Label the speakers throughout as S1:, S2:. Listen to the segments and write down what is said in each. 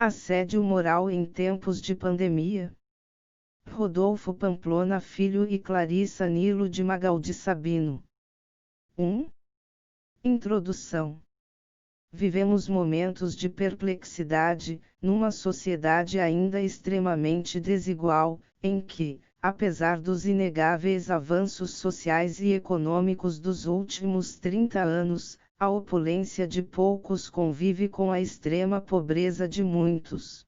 S1: Assédio moral em tempos de pandemia. Rodolfo Pamplona Filho e Clarissa Nilo de Magaldi Sabino. 1. Introdução. Vivemos momentos de perplexidade, numa sociedade ainda extremamente desigual, em que, apesar dos inegáveis avanços sociais e econômicos dos últimos 30 anos, a opulência de poucos convive com a extrema pobreza de muitos.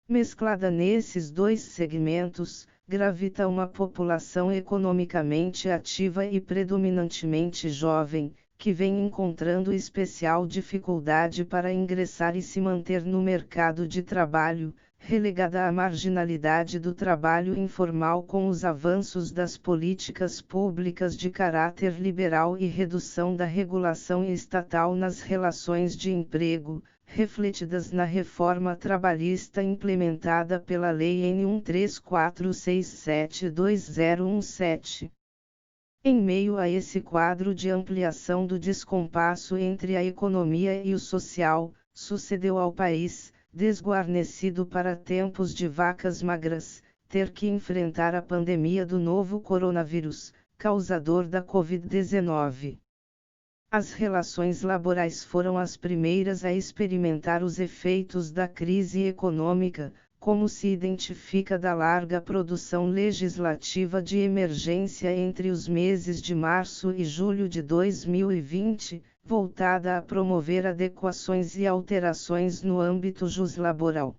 S1: Mesclada nesses dois segmentos, gravita uma população economicamente ativa e predominantemente jovem, que vem encontrando especial dificuldade para ingressar e se manter no mercado de trabalho, relegada à marginalidade do trabalho informal com os avanços das políticas públicas de caráter liberal e redução da regulação estatal nas relações de emprego, refletidas na reforma trabalhista implementada pela Lei N. 134672017. Em meio a esse quadro de ampliação do descompasso entre a economia e o social, sucedeu ao país, desguarnecido para tempos de vacas magras, ter que enfrentar a pandemia do novo coronavírus, causador da Covid-19. As relações laborais foram as primeiras a experimentar os efeitos da crise econômica, como se identifica da larga produção legislativa de emergência entre os meses de março e julho de 2020, voltada a promover adequações e alterações no âmbito juslaboral.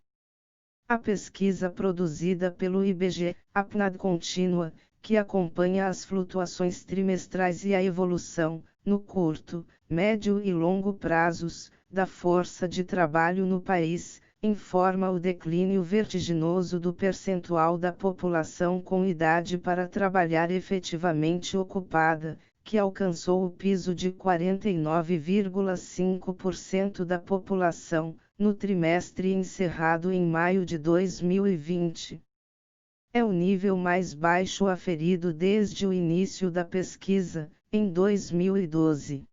S1: A pesquisa produzida pelo IBGE, a PNAD contínua, que acompanha as flutuações trimestrais e a evolução, no curto, médio e longo prazos, da força de trabalho no país, informa o declínio vertiginoso do percentual da população com idade para trabalhar efetivamente ocupada, que alcançou o piso de 49,5% da população, no trimestre encerrado em maio de 2020. É o nível mais baixo aferido desde o início da pesquisa, em 2012.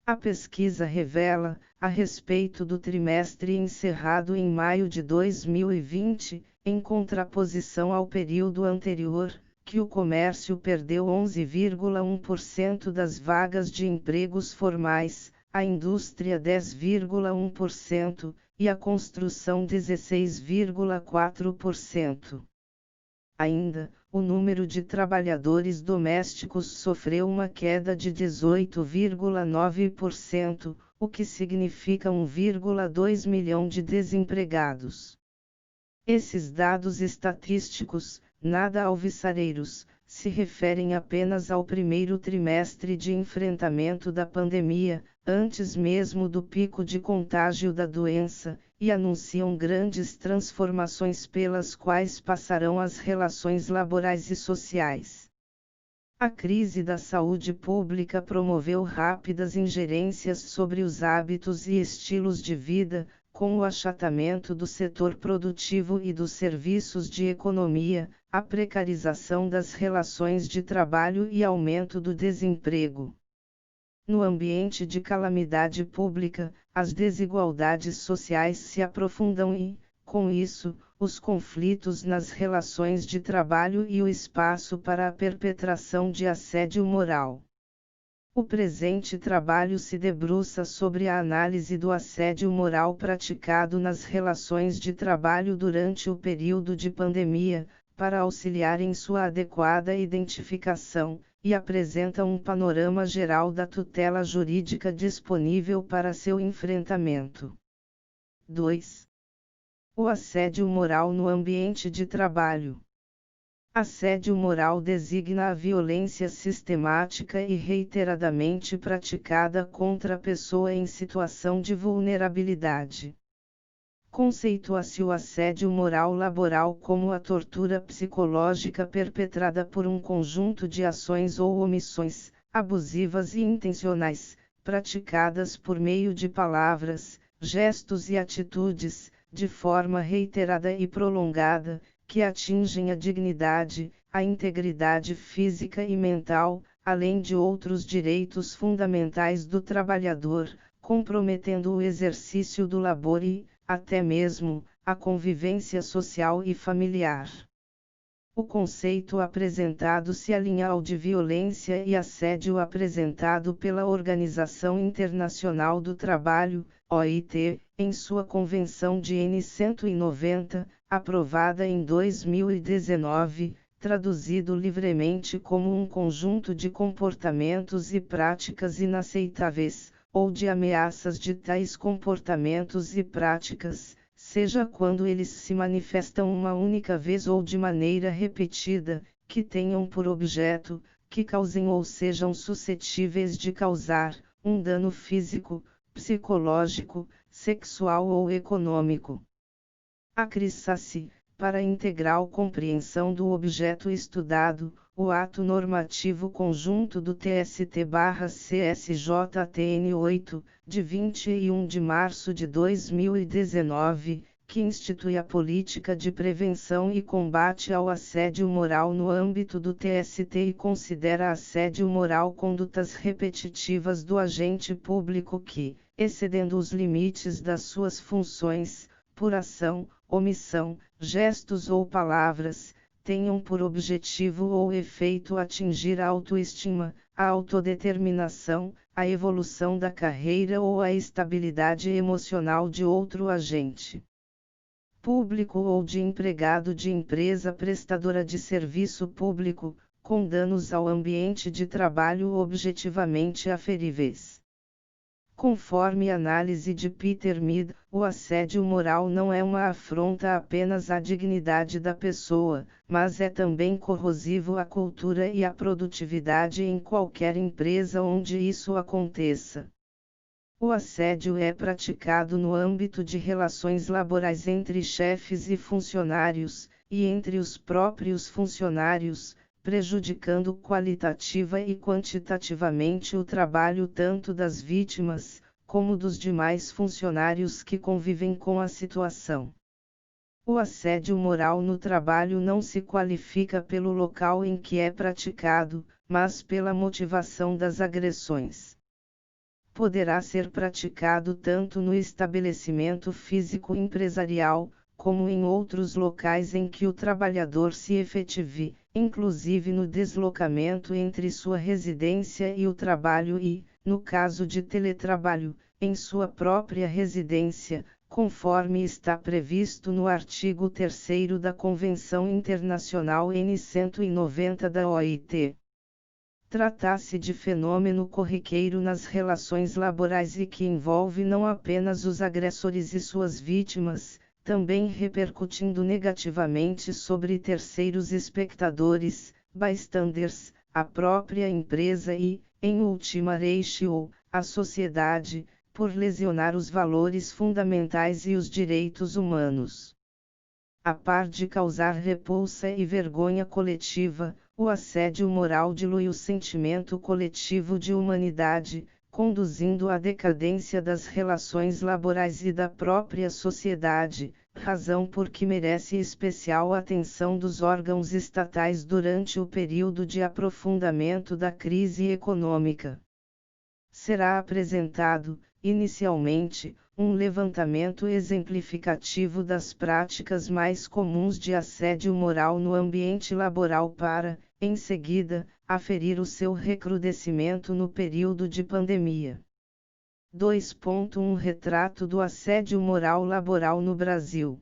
S1: A pesquisa revela, a respeito do trimestre encerrado em maio de 2020, em contraposição ao período anterior, que o comércio perdeu 11,1% das vagas de empregos formais, a indústria 10,1% e a construção 16,4%. Ainda, o número de trabalhadores domésticos sofreu uma queda de 18,9%, o que significa 1,2 milhão de desempregados. Esses dados estatísticos, nada alvissareiros, se referem apenas ao primeiro trimestre de enfrentamento da pandemia, antes mesmo do pico de contágio da doença, e anunciam grandes transformações pelas quais passarão as relações laborais e sociais. A crise da saúde pública promoveu rápidas ingerências sobre os hábitos e estilos de vida, com o achatamento do setor produtivo e dos serviços de economia, a precarização das relações de trabalho e aumento do desemprego. No ambiente de calamidade pública, as desigualdades sociais se aprofundam e, com isso, os conflitos nas relações de trabalho e o espaço para a perpetração de assédio moral. O presente trabalho se debruça sobre a análise do assédio moral praticado nas relações de trabalho durante o período de pandemia, para auxiliar em sua adequada identificação, e apresenta um panorama geral da tutela jurídica disponível para seu enfrentamento. 2. O assédio moral no ambiente de trabalho. Assédio moral designa a violência sistemática e reiteradamente praticada contra a pessoa em situação de vulnerabilidade. Conceitua-se o assédio moral laboral como a tortura psicológica perpetrada por um conjunto de ações ou omissões, abusivas e intencionais, praticadas por meio de palavras, gestos e atitudes, de forma reiterada e prolongada, que atingem a dignidade, a integridade física e mental, além de outros direitos fundamentais do trabalhador, comprometendo o exercício do labor e, até mesmo, a convivência social e familiar. O conceito apresentado se alinha ao de violência e assédio apresentado pela Organização Internacional do Trabalho, OIT, em sua Convenção de N190, aprovada em 2019, traduzido livremente como um conjunto de comportamentos e práticas inaceitáveis, ou de ameaças de tais comportamentos e práticas, seja quando eles se manifestam uma única vez ou de maneira repetida, que tenham por objeto, que causem ou sejam suscetíveis de causar, um dano físico, psicológico, sexual ou econômico. Acresce-se, para integral compreensão do objeto estudado, o ato normativo conjunto do TST/CSJTN 8, de 21 de março de 2019, que institui a política de prevenção e combate ao assédio moral no âmbito do TST e considera assédio moral condutas repetitivas do agente público que, excedendo os limites das suas funções, por ação, omissão, gestos ou palavras, tenham por objetivo ou efeito atingir a autoestima, a autodeterminação, a evolução da carreira ou a estabilidade emocional de outro agente público ou de empregado de empresa prestadora de serviço público, com danos ao ambiente de trabalho objetivamente aferíveis. Conforme análise de Peter Mead, o assédio moral não é uma afronta apenas à dignidade da pessoa, mas é também corrosivo à cultura e à produtividade em qualquer empresa onde isso aconteça. O assédio é praticado no âmbito de relações laborais entre chefes e funcionários, e entre os próprios funcionários, prejudicando qualitativa e quantitativamente o trabalho tanto das vítimas, como dos demais funcionários que convivem com a situação. O assédio moral no trabalho não se qualifica pelo local em que é praticado, mas pela motivação das agressões. Poderá ser praticado tanto no estabelecimento físico empresarial, como em outros locais em que o trabalhador se efetive, inclusive no deslocamento entre sua residência e o trabalho e, no caso de teletrabalho, em sua própria residência, conforme está previsto no artigo 3º da Convenção Internacional N190 da OIT. Trata-se de fenômeno corriqueiro nas relações laborais e que envolve não apenas os agressores e suas vítimas, também repercutindo negativamente sobre terceiros espectadores, bystanders, a própria empresa e, em última ratio, a sociedade, por lesionar os valores fundamentais e os direitos humanos. A par de causar repulsa e vergonha coletiva, o assédio moral dilui o sentimento coletivo de humanidade, conduzindo à decadência das relações laborais e da própria sociedade, razão por que merece especial atenção dos órgãos estatais durante o período de aprofundamento da crise econômica. Será apresentado, inicialmente, um levantamento exemplificativo das práticas mais comuns de assédio moral no ambiente laboral para, em seguida, aferir o seu recrudescimento no período de pandemia. 2.1 Retrato do assédio moral laboral no Brasil.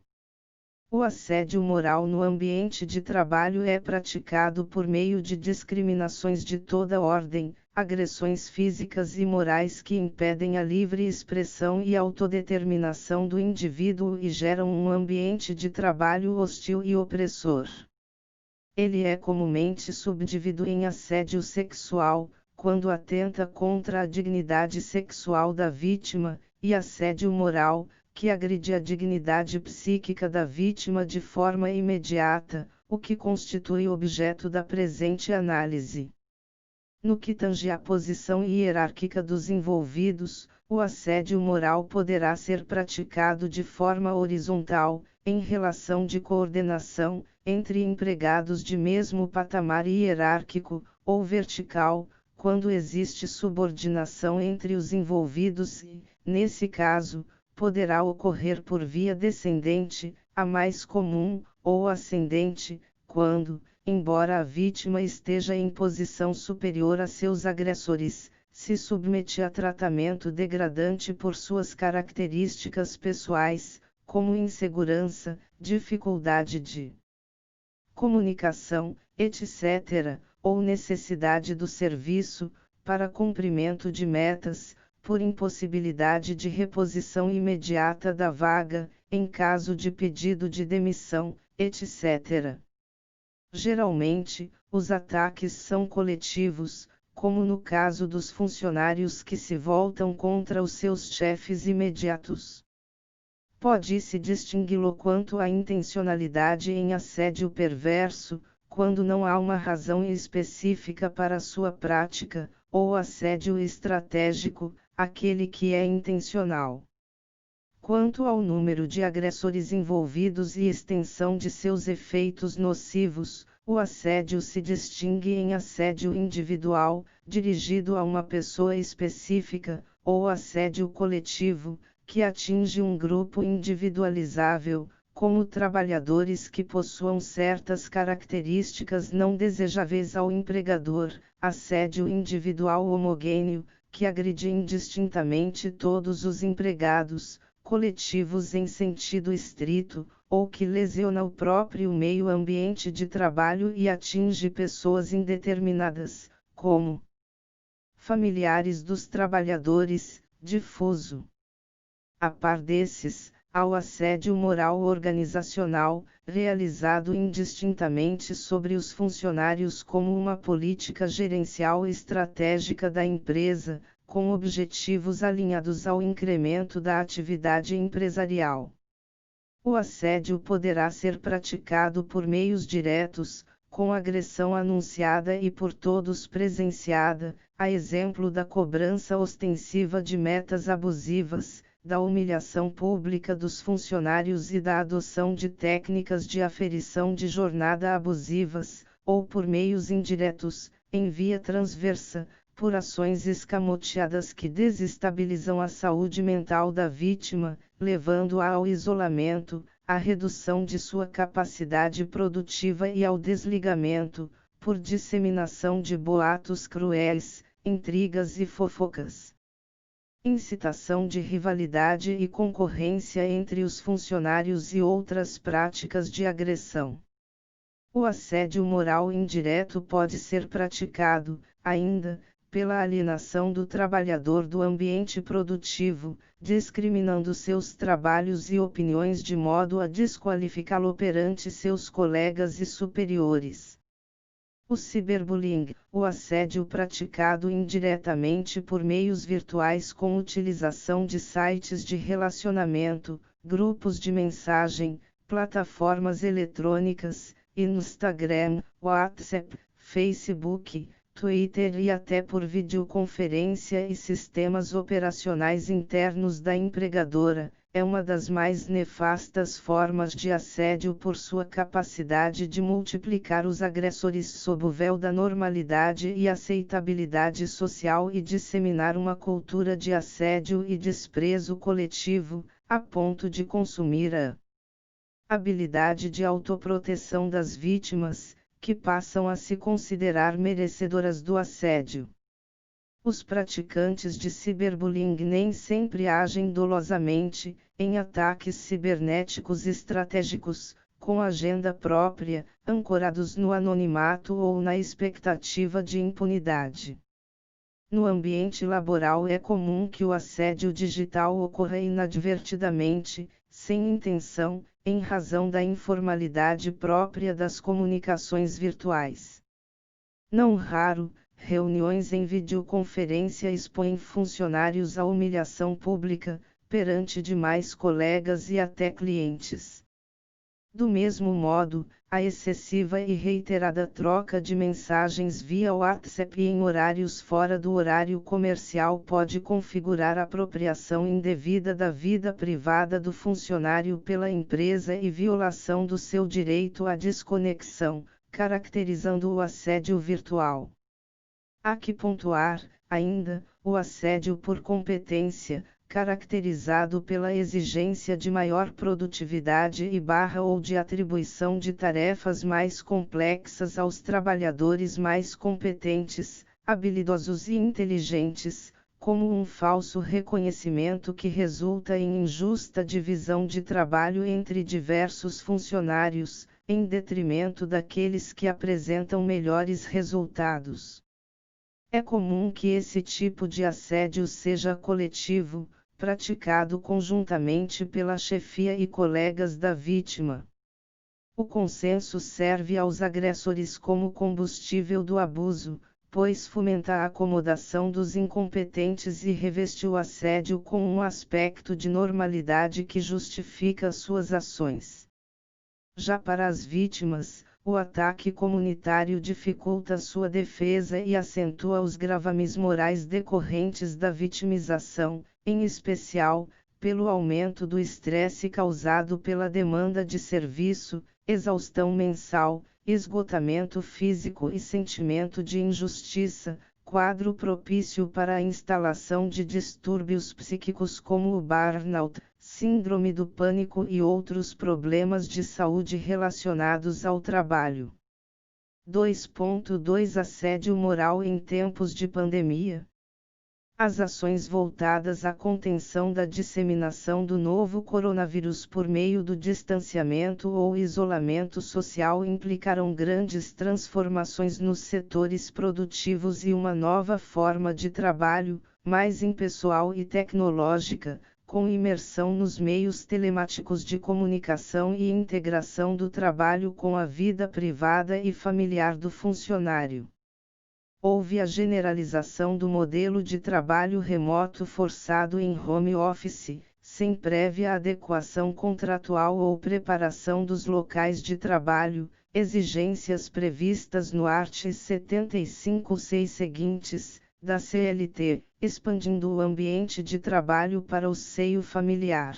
S1: O assédio moral no ambiente de trabalho é praticado por meio de discriminações de toda ordem, agressões físicas e morais que impedem a livre expressão e autodeterminação do indivíduo e geram um ambiente de trabalho hostil e opressor. Ele é comumente subdividido em assédio sexual, quando atenta contra a dignidade sexual da vítima, e assédio moral, que agride a dignidade psíquica da vítima de forma imediata, o que constitui objeto da presente análise. No que tange à posição hierárquica dos envolvidos, o assédio moral poderá ser praticado de forma horizontal, em relação de coordenação, entre empregados de mesmo patamar hierárquico, ou vertical, quando existe subordinação entre os envolvidos e, nesse caso, poderá ocorrer por via descendente, a mais comum, ou ascendente, quando, embora a vítima esteja em posição superior a seus agressores, se submete a tratamento degradante por suas características pessoais, como insegurança, dificuldade de comunicação, etc., ou necessidade do serviço, para cumprimento de metas, por impossibilidade de reposição imediata da vaga, em caso de pedido de demissão, etc. Geralmente, os ataques são coletivos, como no caso dos funcionários que se voltam contra os seus chefes imediatos. Pode-se distingui-lo quanto à intencionalidade em assédio perverso, quando não há uma razão específica para sua prática, ou assédio estratégico, aquele que é intencional. Quanto ao número de agressores envolvidos e extensão de seus efeitos nocivos, o assédio se distingue em assédio individual, dirigido a uma pessoa específica, ou assédio coletivo, que atinge um grupo individualizável, como trabalhadores que possuam certas características não desejáveis ao empregador, assédio individual homogêneo, que agride indistintamente todos os empregados, coletivos em sentido estrito, ou que lesiona o próprio meio ambiente de trabalho e atinge pessoas indeterminadas, como familiares dos trabalhadores, difuso. A par desses, há o assédio moral organizacional, realizado indistintamente sobre os funcionários como uma política gerencial estratégica da empresa, com objetivos alinhados ao incremento da atividade empresarial. O assédio poderá ser praticado por meios diretos, com agressão anunciada e por todos presenciada, a exemplo da cobrança ostensiva de metas abusivas, da humilhação pública dos funcionários e da adoção de técnicas de aferição de jornada abusivas, ou por meios indiretos, em via transversa, por ações escamoteadas que desestabilizam a saúde mental da vítima, levando-a ao isolamento, à redução de sua capacidade produtiva e ao desligamento, por disseminação de boatos cruéis, intrigas e fofocas. Incitação de rivalidade e concorrência entre os funcionários e outras práticas de agressão. O assédio moral indireto pode ser praticado, ainda, pela alienação do trabalhador do ambiente produtivo, discriminando seus trabalhos e opiniões de modo a desqualificá-lo perante seus colegas e superiores. O ciberbullying, o assédio praticado indiretamente por meios virtuais com utilização de sites de relacionamento, grupos de mensagem, plataformas eletrônicas, Instagram, WhatsApp, Facebook, Twitter e até por videoconferência e sistemas operacionais internos da empregadora, é uma das mais nefastas formas de assédio por sua capacidade de multiplicar os agressores sob o véu da normalidade e aceitabilidade social e disseminar uma cultura de assédio e desprezo coletivo, a ponto de consumir a habilidade de autoproteção das vítimas, que passam a se considerar merecedoras do assédio. Os praticantes de ciberbullying nem sempre agem dolosamente, em ataques cibernéticos estratégicos, com agenda própria, ancorados no anonimato ou na expectativa de impunidade. No ambiente laboral é comum que o assédio digital ocorra inadvertidamente, sem intenção, em razão da informalidade própria das comunicações virtuais. Não raro, reuniões em videoconferência expõem funcionários à humilhação pública, perante demais colegas e até clientes. Do mesmo modo, a excessiva e reiterada troca de mensagens via WhatsApp em horários fora do horário comercial pode configurar apropriação indevida da vida privada do funcionário pela empresa e violação do seu direito à desconexão, caracterizando o assédio virtual. Há que pontuar, ainda, o assédio por competência, caracterizado pela exigência de maior produtividade ou de atribuição de tarefas mais complexas aos trabalhadores mais competentes, habilidosos e inteligentes, como um falso reconhecimento que resulta em injusta divisão de trabalho entre diversos funcionários, em detrimento daqueles que apresentam melhores resultados. É comum que esse tipo de assédio seja coletivo, praticado conjuntamente pela chefia e colegas da vítima. O consenso serve aos agressores como combustível do abuso, pois fomenta a acomodação dos incompetentes e reveste o assédio com um aspecto de normalidade que justifica suas ações. Já para as vítimas, o ataque comunitário dificulta sua defesa e acentua os gravames morais decorrentes da vitimização, em especial, pelo aumento do estresse causado pela demanda de serviço, exaustão mensal, esgotamento físico e sentimento de injustiça, quadro propício para a instalação de distúrbios psíquicos como o burnout, síndrome do pânico e outros problemas de saúde relacionados ao trabalho. 2.2 Assédio moral em tempos de pandemia. As ações voltadas à contenção da disseminação do novo coronavírus por meio do distanciamento ou isolamento social implicaram grandes transformações nos setores produtivos e uma nova forma de trabalho, mais impessoal e tecnológica, com imersão nos meios telemáticos de comunicação e integração do trabalho com a vida privada e familiar do funcionário. Houve a generalização do modelo de trabalho remoto forçado em home office, sem prévia adequação contratual ou preparação dos locais de trabalho, exigências previstas no art. 75-6 seguintes, da CLT, expandindo o ambiente de trabalho para o seio familiar.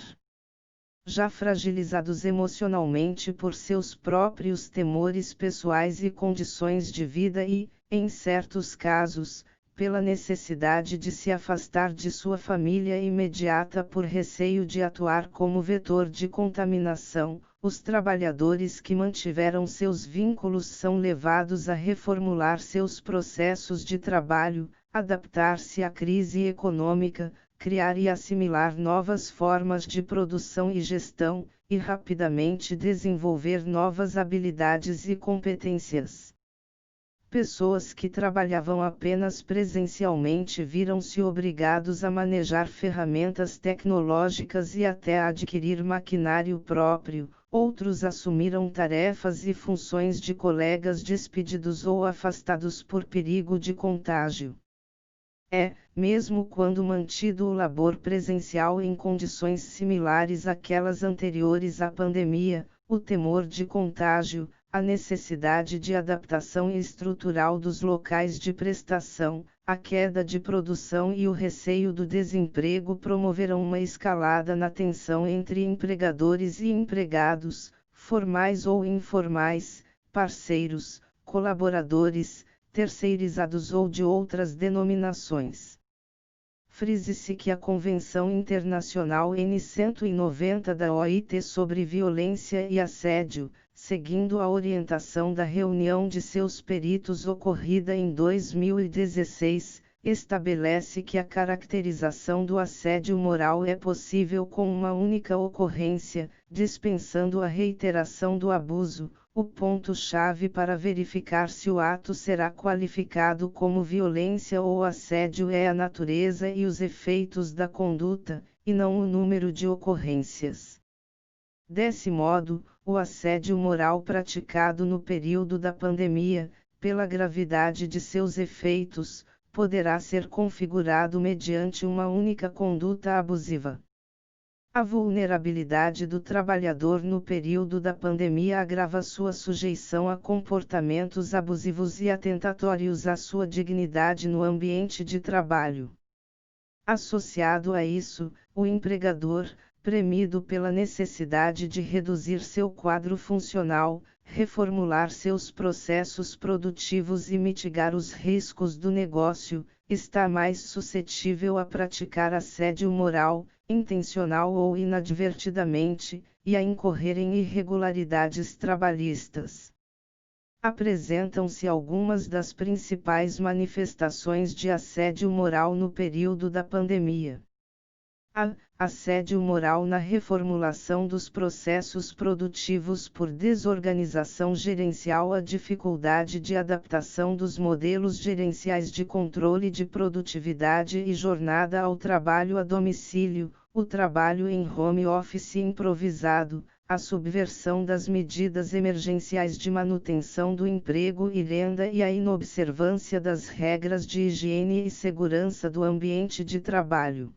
S1: Já fragilizados emocionalmente por seus próprios temores pessoais e condições de vida e, em certos casos, pela necessidade de se afastar de sua família imediata por receio de atuar como vetor de contaminação, os trabalhadores que mantiveram seus vínculos são levados a reformular seus processos de trabalho, adaptar-se à crise econômica, criar e assimilar novas formas de produção e gestão, e rapidamente desenvolver novas habilidades e competências. Pessoas que trabalhavam apenas presencialmente viram-se obrigados a manejar ferramentas tecnológicas e até a adquirir maquinário próprio, outros assumiram tarefas e funções de colegas despedidos ou afastados por perigo de contágio. Mesmo quando mantido o labor presencial em condições similares àquelas anteriores à pandemia, o temor de contágio, a necessidade de adaptação estrutural dos locais de prestação, a queda de produção e o receio do desemprego promoveram uma escalada na tensão entre empregadores e empregados, formais ou informais, parceiros, colaboradores, terceirizados ou de outras denominações. Frise-se que a Convenção Internacional N190 da OIT sobre Violência e Assédio, seguindo a orientação da reunião de seus peritos ocorrida em 2016, estabelece que a caracterização do assédio moral é possível com uma única ocorrência, dispensando a reiteração do abuso. O ponto-chave para verificar se o ato será qualificado como violência ou assédio é a natureza e os efeitos da conduta, e não o número de ocorrências. Desse modo, o assédio moral praticado no período da pandemia, pela gravidade de seus efeitos, poderá ser configurado mediante uma única conduta abusiva. A vulnerabilidade do trabalhador no período da pandemia agrava sua sujeição a comportamentos abusivos e atentatórios à sua dignidade no ambiente de trabalho. Associado a isso, o empregador, premido pela necessidade de reduzir seu quadro funcional, reformular seus processos produtivos e mitigar os riscos do negócio, está mais suscetível a praticar assédio moral, intencional ou inadvertidamente, e a incorrer em irregularidades trabalhistas. Apresentam-se algumas das principais manifestações de assédio moral no período da pandemia. A. Assédio moral na reformulação dos processos produtivos por desorganização gerencial. A dificuldade de adaptação dos modelos gerenciais de controle de produtividade e jornada ao trabalho a domicílio, o trabalho em home office improvisado, a subversão das medidas emergenciais de manutenção do emprego e renda e a inobservância das regras de higiene e segurança do ambiente de trabalho.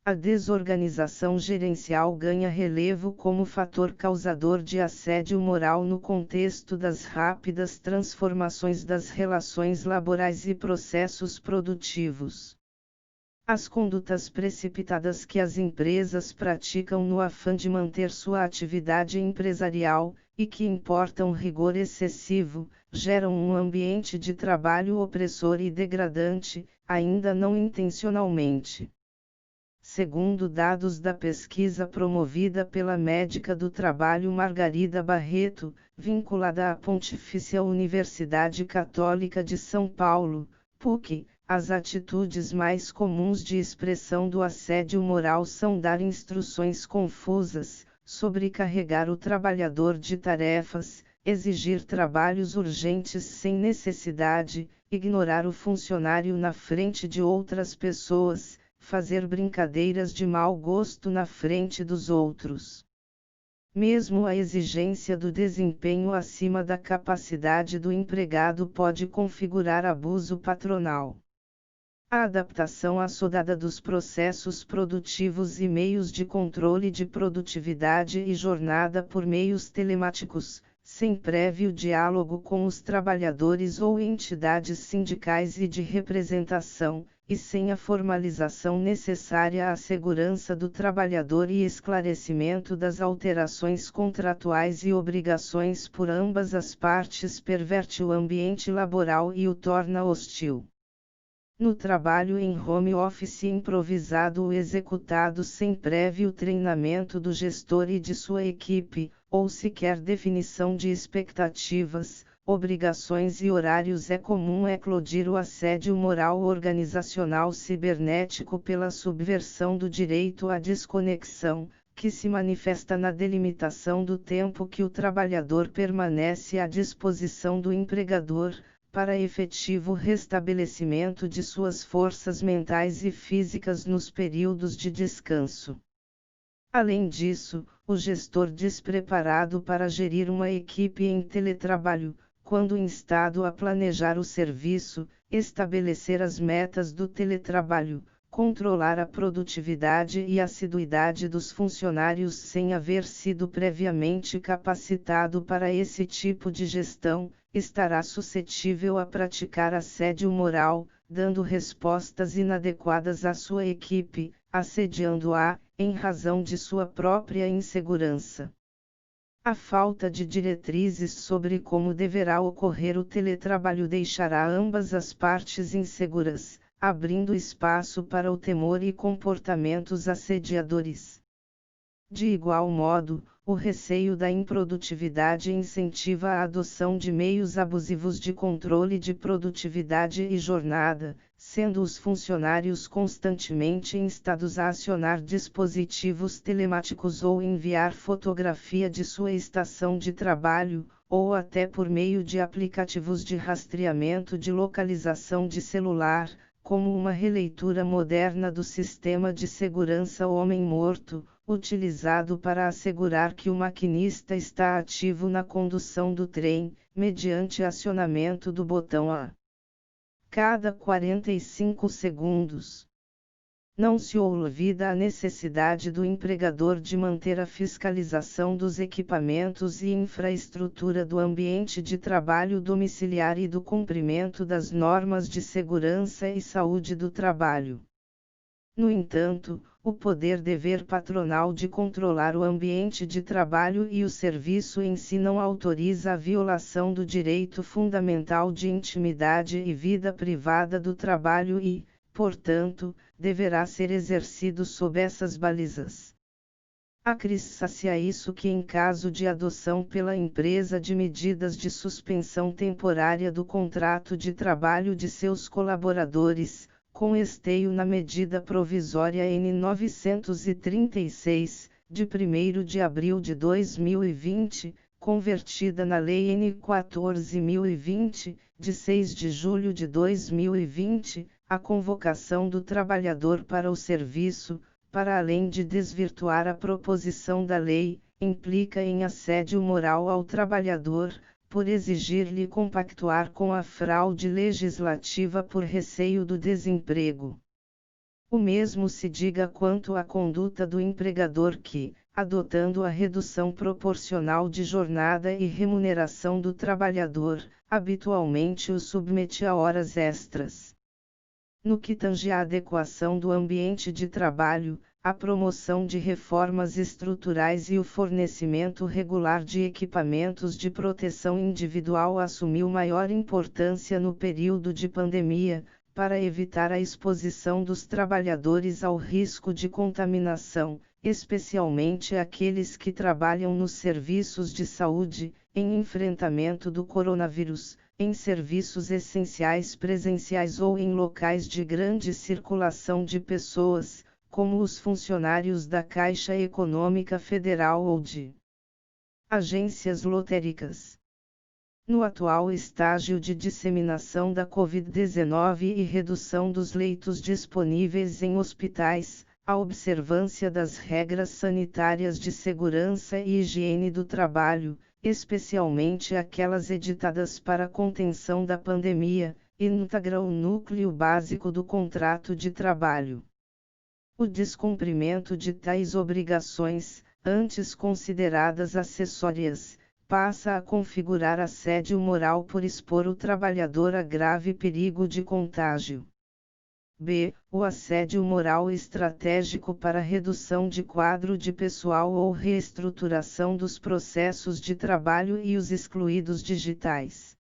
S1: A desorganização gerencial ganha relevo como fator causador de assédio moral no contexto das rápidas transformações das relações laborais e processos produtivos. As condutas precipitadas que as empresas praticam no afã de manter sua atividade empresarial, e que importam rigor excessivo, geram um ambiente de trabalho opressor e degradante, ainda não intencionalmente. Segundo dados da pesquisa promovida pela médica do trabalho Margarida Barreto, vinculada à Pontifícia Universidade Católica de São Paulo, PUC, as atitudes mais comuns de expressão do assédio moral são dar instruções confusas, sobrecarregar o trabalhador de tarefas, exigir trabalhos urgentes sem necessidade, ignorar o funcionário na frente de outras pessoas, fazer brincadeiras de mau gosto na frente dos outros. Mesmo a exigência do desempenho acima da capacidade do empregado pode configurar abuso patronal. A adaptação assodada dos processos produtivos e meios de controle de produtividade e jornada por meios telemáticos, sem prévio diálogo com os trabalhadores ou entidades sindicais e de representação, e sem a formalização necessária à segurança do trabalhador e esclarecimento das alterações contratuais e obrigações por ambas as partes, perverte o ambiente laboral e o torna hostil. No trabalho em home office improvisado ou executado sem prévio treinamento do gestor e de sua equipe, ou sequer definição de expectativas, obrigações e horários, é comum eclodir o assédio moral organizacional cibernético pela subversão do direito à desconexão, que se manifesta na delimitação do tempo que o trabalhador permanece à disposição do empregador, para efetivo restabelecimento de suas forças mentais e físicas nos períodos de descanso. Além disso, o gestor despreparado para gerir uma equipe em teletrabalho, quando instado a planejar o serviço, estabelecer as metas do teletrabalho, controlar a produtividade e assiduidade dos funcionários sem haver sido previamente capacitado para esse tipo de gestão, estará suscetível a praticar assédio moral, dando respostas inadequadas à sua equipe, assediando-a, em razão de sua própria insegurança. A falta de diretrizes sobre como deverá ocorrer o teletrabalho deixará ambas as partes inseguras, abrindo espaço para o temor e comportamentos assediadores. De igual modo, o receio da improdutividade incentiva a adoção de meios abusivos de controle de produtividade e jornada, sendo os funcionários constantemente instados a acionar dispositivos telemáticos ou enviar fotografia de sua estação de trabalho, ou até por meio de aplicativos de rastreamento de localização de celular, como uma releitura moderna do sistema de segurança homem-morto, utilizado para assegurar que o maquinista está ativo na condução do trem, mediante acionamento do botão a cada 45 segundos. Não se olvida a necessidade do empregador de manter a fiscalização dos equipamentos e infraestrutura do ambiente de trabalho domiciliar e do cumprimento das normas de segurança e saúde do trabalho. No entanto, o poder-dever patronal de controlar o ambiente de trabalho e o serviço em si não autoriza a violação do direito fundamental de intimidade e vida privada do trabalho e, portanto, deverá ser exercido sob essas balizas. Acresce-se a isso que, em caso de adoção pela empresa de medidas de suspensão temporária do contrato de trabalho de seus colaboradores, com esteio na medida provisória N. 936, de 1º de abril de 2020, convertida na Lei N. 14.020, de 6 de julho de 2020, a convocação do trabalhador para o serviço, para além de desvirtuar a proposição da lei, implica em assédio moral ao trabalhador, por exigir-lhe compactuar com a fraude legislativa por receio do desemprego. O mesmo se diga quanto à conduta do empregador que, adotando a redução proporcional de jornada e remuneração do trabalhador, habitualmente o submete a horas extras. No que tange à adequação do ambiente de trabalho, a promoção de reformas estruturais e o fornecimento regular de equipamentos de proteção individual assumiu maior importância no período de pandemia, para evitar a exposição dos trabalhadores ao risco de contaminação, especialmente aqueles que trabalham nos serviços de saúde, em enfrentamento do coronavírus, em serviços essenciais presenciais ou em locais de grande circulação de pessoas, como os funcionários da Caixa Econômica Federal ou de agências lotéricas. No atual estágio de disseminação da Covid-19 e redução dos leitos disponíveis em hospitais, a observância das regras sanitárias de segurança e higiene do trabalho, especialmente aquelas editadas para a contenção da pandemia, integra o núcleo básico do contrato de trabalho. O descumprimento de tais obrigações, antes consideradas acessórias, passa a configurar assédio moral por expor o trabalhador a grave perigo de contágio. B. O assédio moral estratégico para redução de quadro de pessoal ou reestruturação dos processos de trabalho e os excluídos digitais.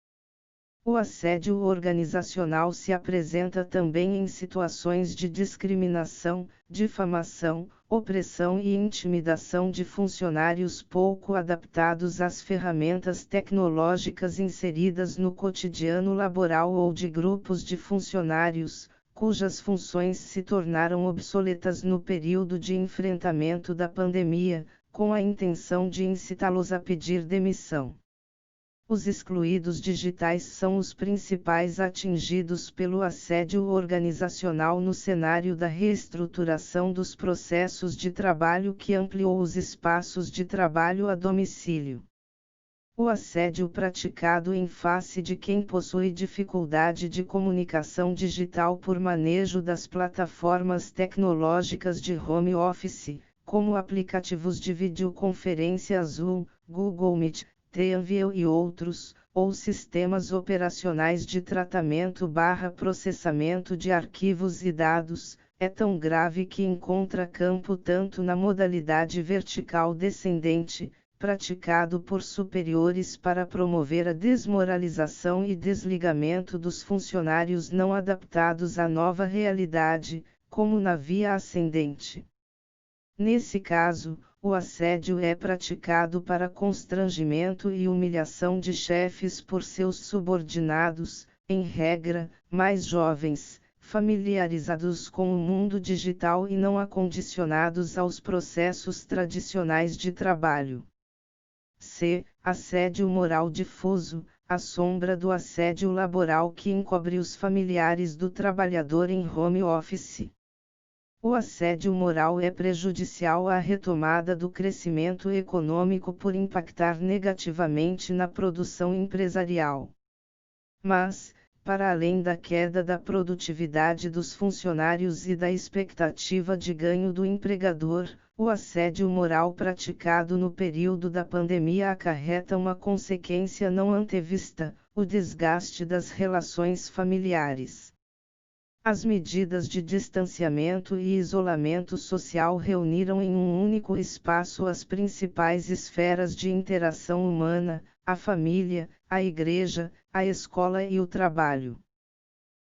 S1: O assédio organizacional se apresenta também em situações de discriminação, difamação, opressão e intimidação de funcionários pouco adaptados às ferramentas tecnológicas inseridas no cotidiano laboral ou de grupos de funcionários, cujas funções se tornaram obsoletas no período de enfrentamento da pandemia, com a intenção de incitá-los a pedir demissão. Os excluídos digitais são os principais atingidos pelo assédio organizacional no cenário da reestruturação dos processos de trabalho que ampliou os espaços de trabalho a domicílio. O assédio praticado em face de quem possui dificuldade de comunicação digital por manejo das plataformas tecnológicas de home office, como aplicativos de videoconferência Zoom, Google Meet, TeamViewer e outros, ou sistemas operacionais de tratamento/processamento de arquivos e dados, é tão grave que encontra campo tanto na modalidade vertical descendente, praticado por superiores para promover a desmoralização e desligamento dos funcionários não adaptados à nova realidade, como na via ascendente. Nesse caso, o assédio é praticado para constrangimento e humilhação de chefes por seus subordinados, em regra, mais jovens, familiarizados com o mundo digital e não acondicionados aos processos tradicionais de trabalho. C. Assédio moral difuso, a sombra do assédio laboral que encobre os familiares do trabalhador em home office. O assédio moral é prejudicial à retomada do crescimento econômico por impactar negativamente na produção empresarial. Mas, para além da queda da produtividade dos funcionários e da expectativa de ganho do empregador, o assédio moral praticado no período da pandemia acarreta uma consequência não antevista: o desgaste das relações familiares. As medidas de distanciamento e isolamento social reuniram em um único espaço as principais esferas de interação humana, a família, a igreja, a escola e o trabalho.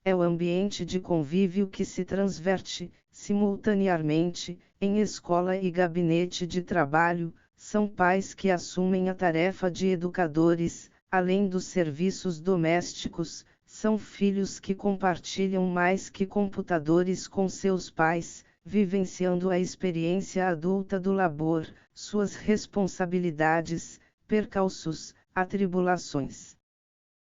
S1: É o ambiente de convívio que se transverte, simultaneamente, em escola e gabinete de trabalho. São pais que assumem a tarefa de educadores, além dos serviços domésticos, são filhos que compartilham mais que computadores com seus pais, vivenciando a experiência adulta do labor, suas responsabilidades, percalços, atribulações.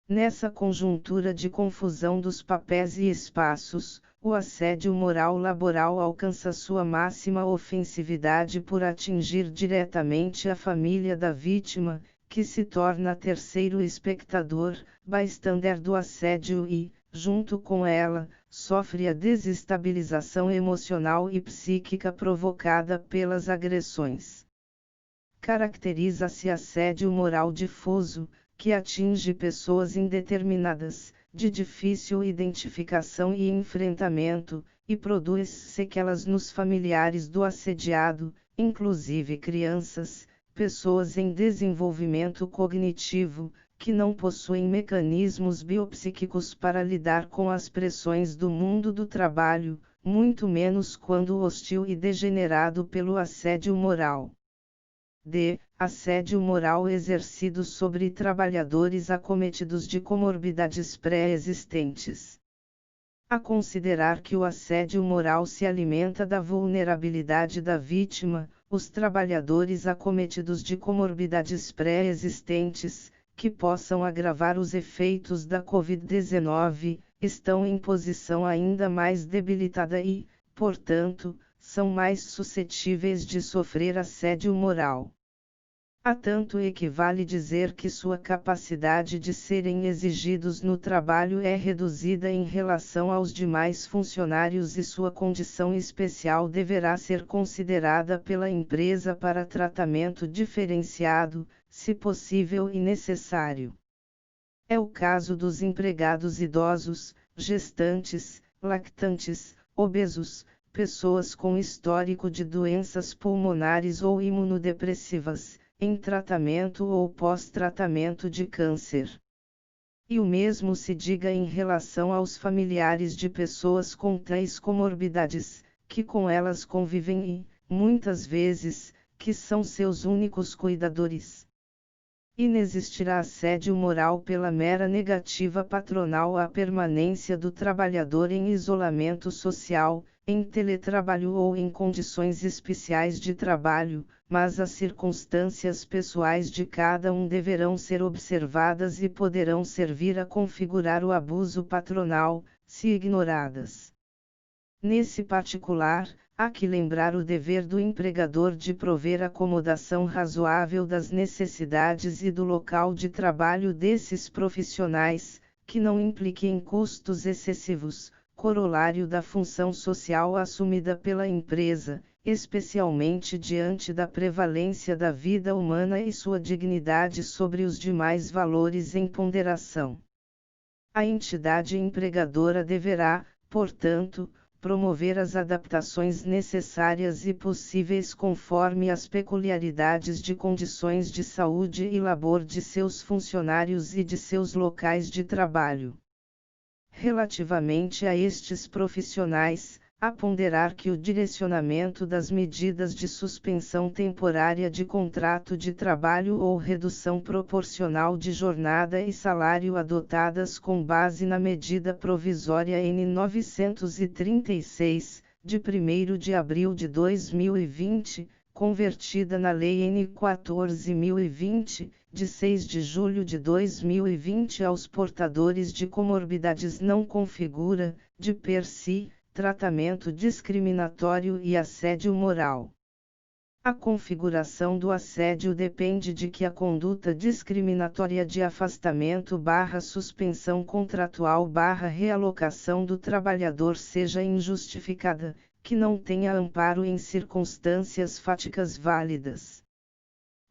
S1: Nessa conjuntura de confusão dos papéis e espaços, o assédio moral laboral alcança sua máxima ofensividade por atingir diretamente a família da vítima, que se torna terceiro espectador, bystander do assédio e, junto com ela, sofre a desestabilização emocional e psíquica provocada pelas agressões. Caracteriza-se assédio moral difuso, que atinge pessoas indeterminadas, de difícil identificação e enfrentamento, e produz sequelas nos familiares do assediado, inclusive crianças, pessoas em desenvolvimento cognitivo, que não possuem mecanismos biopsíquicos para lidar com as pressões do mundo do trabalho, muito menos quando hostil e degenerado pelo assédio moral. Assédio moral exercido sobre trabalhadores acometidos de comorbidades pré-existentes. A considerar que o assédio moral se alimenta da vulnerabilidade da vítima, os trabalhadores acometidos de comorbidades pré-existentes, que possam agravar os efeitos da Covid-19, estão em posição ainda mais debilitada e, portanto, são mais suscetíveis de sofrer assédio moral. A tanto equivale dizer que sua capacidade de serem exigidos no trabalho é reduzida em relação aos demais funcionários e sua condição especial deverá ser considerada pela empresa para tratamento diferenciado, se possível e necessário. É o caso dos empregados idosos, gestantes, lactantes, obesos, pessoas com histórico de doenças pulmonares ou imunodepressivas, em tratamento ou pós-tratamento de câncer. E o mesmo se diga em relação aos familiares de pessoas com tais comorbidades, que com elas convivem e, muitas vezes, que são seus únicos cuidadores. Inexistirá assédio moral pela mera negativa patronal à permanência do trabalhador em isolamento social, em teletrabalho ou em condições especiais de trabalho, mas as circunstâncias pessoais de cada um deverão ser observadas e poderão servir a configurar o abuso patronal, se ignoradas. Nesse particular, há que lembrar o dever do empregador de prover acomodação razoável das necessidades e do local de trabalho desses profissionais, que não implique em custos excessivos, corolário da função social assumida pela empresa, especialmente diante da prevalência da vida humana e sua dignidade sobre os demais valores em ponderação. A entidade empregadora deverá, portanto, promover as adaptações necessárias e possíveis conforme as peculiaridades de condições de saúde e labor de seus funcionários e de seus locais de trabalho. Relativamente a estes profissionais, a ponderar que o direcionamento das medidas de suspensão temporária de contrato de trabalho ou redução proporcional de jornada e salário adotadas com base na medida provisória N. 936, de 1º de abril de 2020, convertida na Lei N. 14.020, de 6 de julho de 2020 aos portadores de comorbidades não configura, de per si, tratamento discriminatório e assédio moral. A configuração do assédio depende de que a conduta discriminatória de afastamento/suspensão contratual/realocação do trabalhador seja injustificada, que não tenha amparo em circunstâncias fáticas válidas.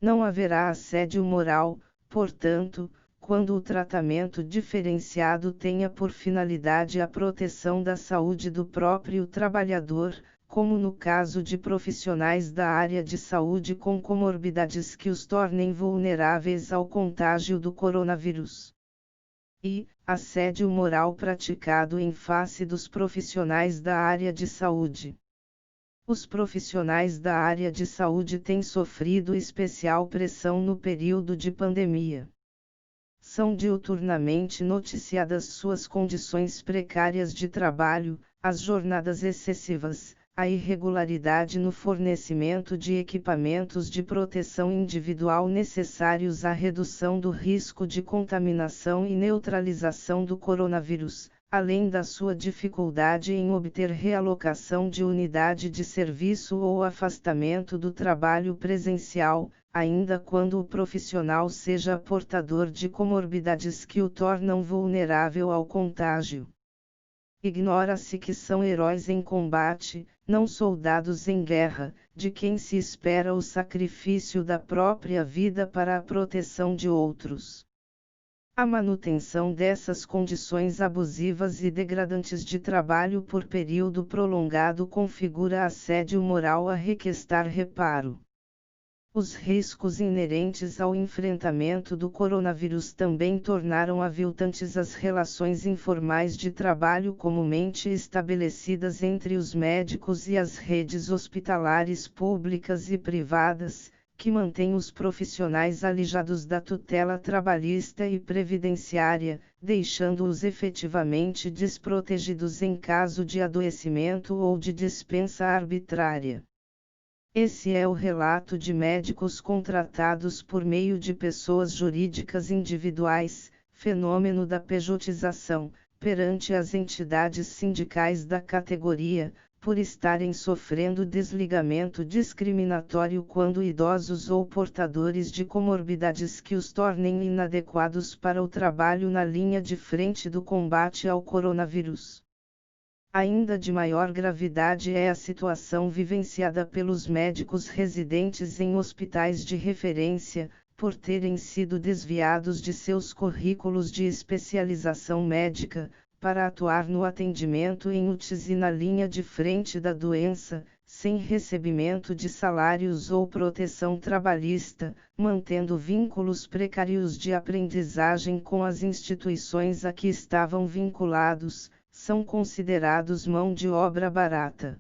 S1: Não haverá assédio moral, portanto, quando o tratamento diferenciado tenha por finalidade a proteção da saúde do próprio trabalhador, como no caso de profissionais da área de saúde com comorbidades que os tornem vulneráveis ao contágio do coronavírus. E assédio moral praticado em face dos profissionais da área de saúde. Os profissionais da área de saúde têm sofrido especial pressão no período de pandemia. São diuturnamente noticiadas suas condições precárias de trabalho, as jornadas excessivas, a irregularidade no fornecimento de equipamentos de proteção individual necessários à redução do risco de contaminação e neutralização do coronavírus, além da sua dificuldade em obter realocação de unidade de serviço ou afastamento do trabalho presencial, ainda quando o profissional seja portador de comorbidades que o tornam vulnerável ao contágio. Ignora-se que são heróis em combate, não soldados em guerra, de quem se espera o sacrifício da própria vida para a proteção de outros. A manutenção dessas condições abusivas e degradantes de trabalho por período prolongado configura assédio moral a requestar reparo. Os riscos inerentes ao enfrentamento do coronavírus também tornaram aviltantes as relações informais de trabalho comumente estabelecidas entre os médicos e as redes hospitalares públicas e privadas, que mantêm os profissionais alijados da tutela trabalhista e previdenciária, deixando-os efetivamente desprotegidos em caso de adoecimento ou de dispensa arbitrária. Esse é o relato de médicos contratados por meio de pessoas jurídicas individuais, fenômeno da pejotização, perante as entidades sindicais da categoria, por estarem sofrendo desligamento discriminatório quando idosos ou portadores de comorbidades que os tornem inadequados para o trabalho na linha de frente do combate ao coronavírus. Ainda de maior gravidade é a situação vivenciada pelos médicos residentes em hospitais de referência, por terem sido desviados de seus currículos de especialização médica, para atuar no atendimento em UTIs e na linha de frente da doença, sem recebimento de salários ou proteção trabalhista, mantendo vínculos precários de aprendizagem com as instituições a que estavam vinculados, são considerados mão de obra barata.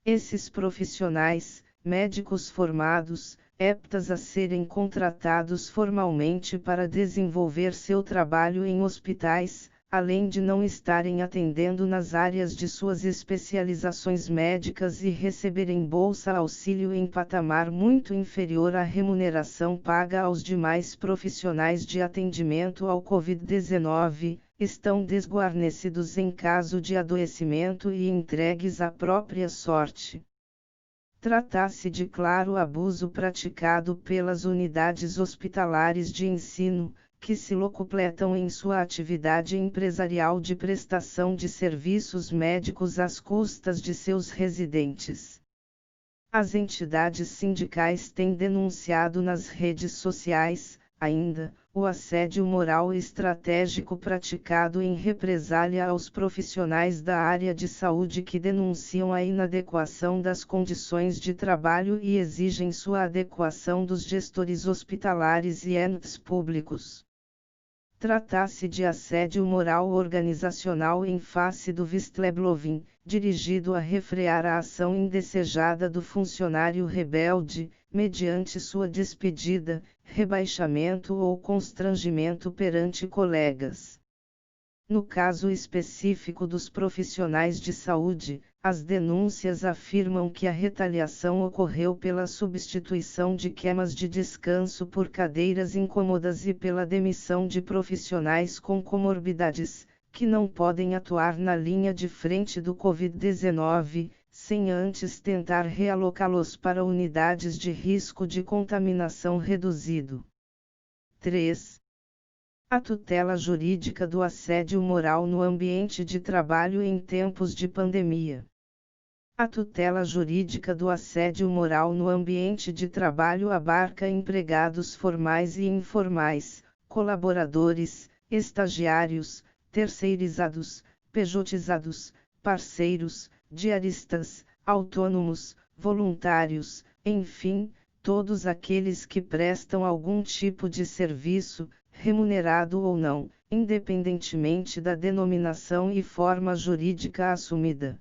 S1: Esses profissionais, médicos formados, aptos a serem contratados formalmente para desenvolver seu trabalho em hospitais, além de não estarem atendendo nas áreas de suas especializações médicas e receberem bolsa-auxílio em patamar muito inferior à remuneração paga aos demais profissionais de atendimento ao Covid-19, estão desguarnecidos em caso de adoecimento e entregues à própria sorte. Trata-se de claro abuso praticado pelas unidades hospitalares de ensino, que se locupletam em sua atividade empresarial de prestação de serviços médicos às custas de seus residentes. As entidades sindicais têm denunciado nas redes sociais, ainda, o assédio moral estratégico praticado em represália aos profissionais da área de saúde que denunciam a inadequação das condições de trabalho e exigem sua adequação dos gestores hospitalares e entes públicos. Trata-se de assédio moral organizacional em face do whistleblowing, dirigido a refrear a ação indesejada do funcionário rebelde, mediante sua despedida, rebaixamento ou constrangimento perante colegas. No caso específico dos profissionais de saúde, as denúncias afirmam que a retaliação ocorreu pela substituição de camas de descanso por cadeiras incômodas e pela demissão de profissionais com comorbidades, que não podem atuar na linha de frente do Covid-19, sem antes tentar realocá-los para unidades de risco de contaminação reduzido. 3. A tutela jurídica do assédio moral no ambiente de trabalho em tempos de pandemia. A tutela jurídica do assédio moral no ambiente de trabalho abarca empregados formais e informais, colaboradores, estagiários, terceirizados, pejotizados, parceiros, diaristas, autônomos, voluntários, enfim, todos aqueles que prestam algum tipo de serviço, remunerado ou não, independentemente da denominação e forma jurídica assumida.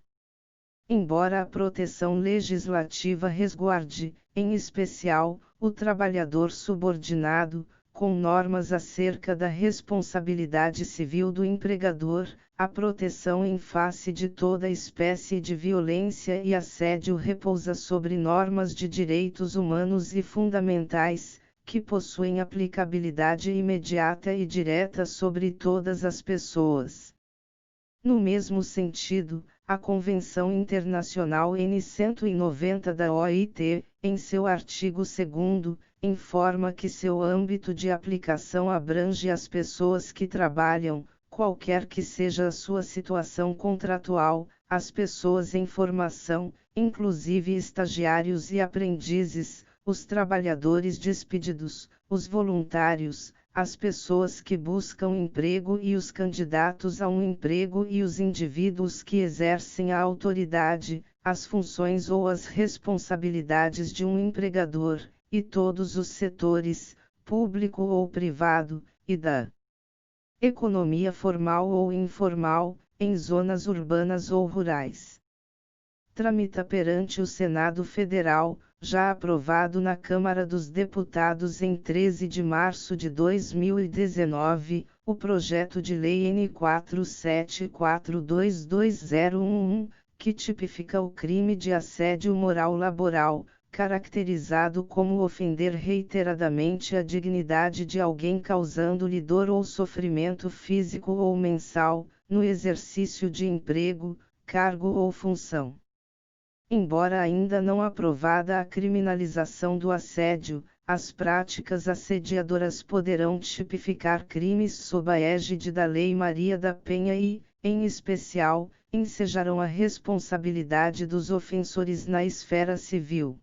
S1: Embora a proteção legislativa resguarde, em especial, o trabalhador subordinado, com normas acerca da responsabilidade civil do empregador, a proteção em face de toda espécie de violência e assédio repousa sobre normas de direitos humanos e fundamentais, que possuem aplicabilidade imediata e direta sobre todas as pessoas. No mesmo sentido, a Convenção Internacional N190 da OIT, em seu artigo 2º, informa que seu âmbito de aplicação abrange as pessoas que trabalham, qualquer que seja a sua situação contratual, as pessoas em formação, inclusive estagiários e aprendizes, os trabalhadores despedidos, os voluntários, as pessoas que buscam emprego e os candidatos a um emprego e os indivíduos que exercem a autoridade, as funções ou as responsabilidades de um empregador, e todos os setores, público ou privado, e da economia formal ou informal, em zonas urbanas ou rurais. Tramita perante o Senado Federal, já aprovado na Câmara dos Deputados em 13 de março de 2019, o projeto de lei N 47422011, que tipifica o crime de assédio moral laboral, caracterizado como ofender reiteradamente a dignidade de alguém causando-lhe dor ou sofrimento físico ou mental, no exercício de emprego, cargo ou função. Embora ainda não aprovada a criminalização do assédio, as práticas assediadoras poderão tipificar crimes sob a égide da Lei Maria da Penha e, em especial, ensejarão a responsabilidade dos ofensores na esfera civil.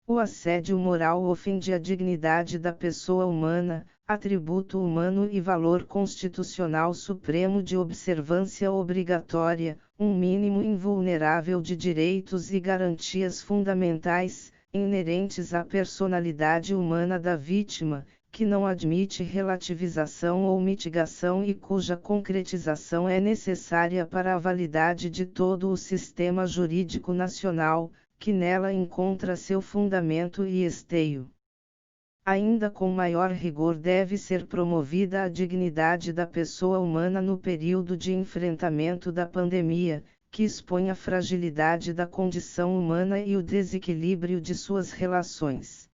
S1: O assédio moral ofende a dignidade da pessoa humana, atributo humano e valor constitucional supremo de observância obrigatória, um mínimo invulnerável de direitos e garantias fundamentais, inerentes à personalidade humana da vítima, que não admite relativização ou mitigação e cuja concretização é necessária para a validade de todo o sistema jurídico nacional, que nela encontra seu fundamento e esteio. Ainda com maior rigor deve ser promovida a dignidade da pessoa humana no período de enfrentamento da pandemia, que expõe a fragilidade da condição humana e o desequilíbrio de suas relações.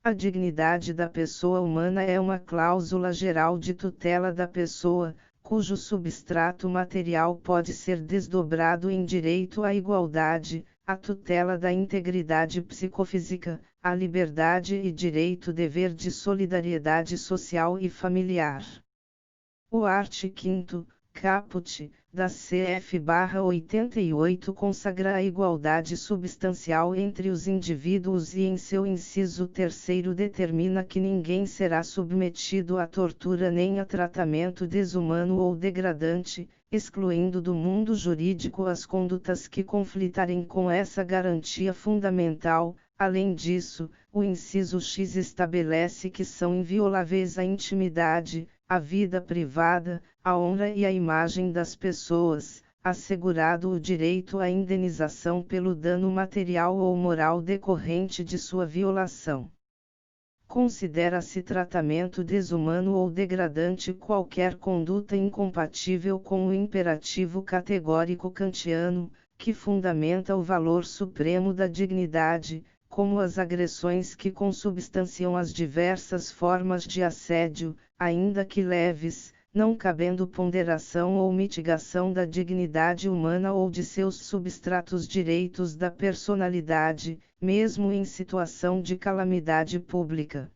S1: A dignidade da pessoa humana é uma cláusula geral de tutela da pessoa, cujo substrato material pode ser desdobrado em direito à igualdade, à tutela da integridade psicofísica, à liberdade e direito-dever de solidariedade social e familiar. O art. 5º, caput, da CF/88 consagra a igualdade substancial entre os indivíduos e em seu inciso 3º determina que ninguém será submetido a tortura nem a tratamento desumano ou degradante, excluindo do mundo jurídico as condutas que conflitarem com essa garantia fundamental. Além disso, o inciso X estabelece que são invioláveis a intimidade, a vida privada, a honra e a imagem das pessoas, assegurado o direito à indenização pelo dano material ou moral decorrente de sua violação. Considera-se tratamento desumano ou degradante qualquer conduta incompatível com o imperativo categórico kantiano, que fundamenta o valor supremo da dignidade, como as agressões que consubstanciam as diversas formas de assédio, ainda que leves, não cabendo ponderação ou mitigação da dignidade humana ou de seus substratos direitos da personalidade, mesmo em situação de calamidade pública.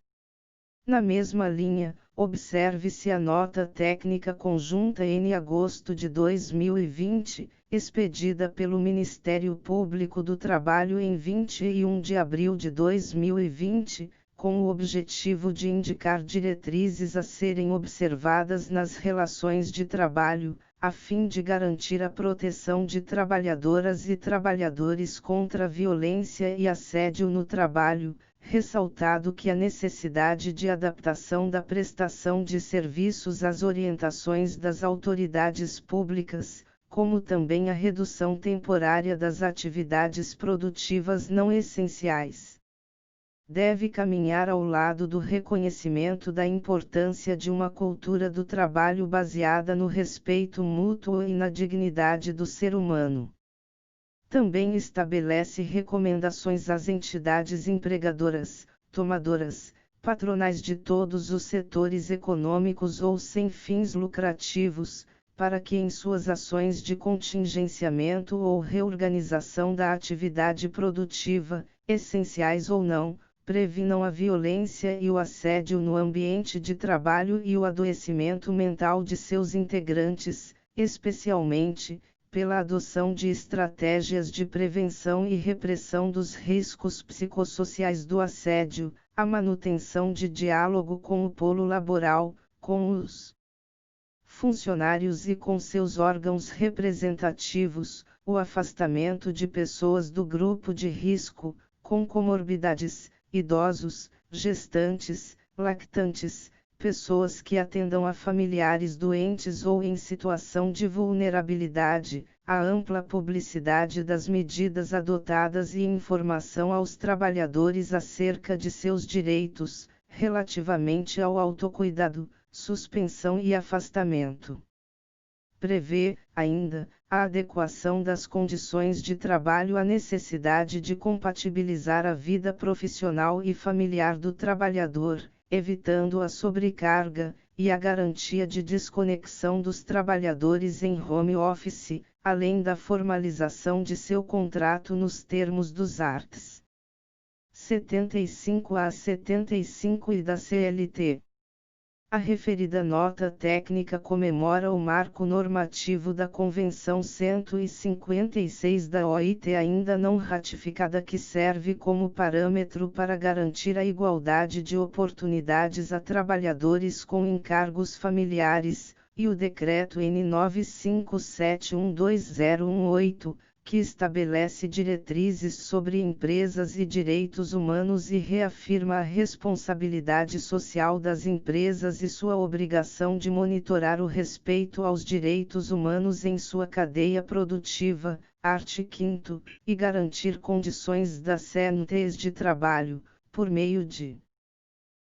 S1: Na mesma linha, observe-se a nota técnica conjunta N agosto de 2020, expedida pelo Ministério Público do Trabalho em 21 de abril de 2020, com o objetivo de indicar diretrizes a serem observadas nas relações de trabalho, a fim de garantir a proteção de trabalhadoras e trabalhadores contra a violência e assédio no trabalho, ressaltado que a necessidade de adaptação da prestação de serviços às orientações das autoridades públicas, como também a redução temporária das atividades produtivas não essenciais, deve caminhar ao lado do reconhecimento da importância de uma cultura do trabalho baseada no respeito mútuo e na dignidade do ser humano. Também estabelece recomendações às entidades empregadoras, tomadoras, patronais de todos os setores econômicos ou sem fins lucrativos, para que em suas ações de contingenciamento ou reorganização da atividade produtiva, essenciais ou não, previnam a violência e o assédio no ambiente de trabalho e o adoecimento mental de seus integrantes, especialmente, pela adoção de estratégias de prevenção e repressão dos riscos psicossociais do assédio, a manutenção de diálogo com o polo laboral, com os funcionários e com seus órgãos representativos, o afastamento de pessoas do grupo de risco, com comorbidades, idosos, gestantes, lactantes, pessoas que atendam a familiares doentes ou em situação de vulnerabilidade, a ampla publicidade das medidas adotadas e informação aos trabalhadores acerca de seus direitos, relativamente ao autocuidado, suspensão e afastamento. Prevê, ainda, a adequação das condições de trabalho à necessidade de compatibilizar a vida profissional e familiar do trabalhador, evitando a sobrecarga, e a garantia de desconexão dos trabalhadores em home office, além da formalização de seu contrato nos termos dos arts. 75 a 75 e da CLT. A referida nota técnica comemora o marco normativo da Convenção 156 da OIT ainda não ratificada, que serve como parâmetro para garantir a igualdade de oportunidades a trabalhadores com encargos familiares, e o Decreto N. 957120118, que estabelece diretrizes sobre empresas e direitos humanos e reafirma a responsabilidade social das empresas e sua obrigação de monitorar o respeito aos direitos humanos em sua cadeia produtiva, art. 5º, e garantir condições decentes de trabalho, por meio de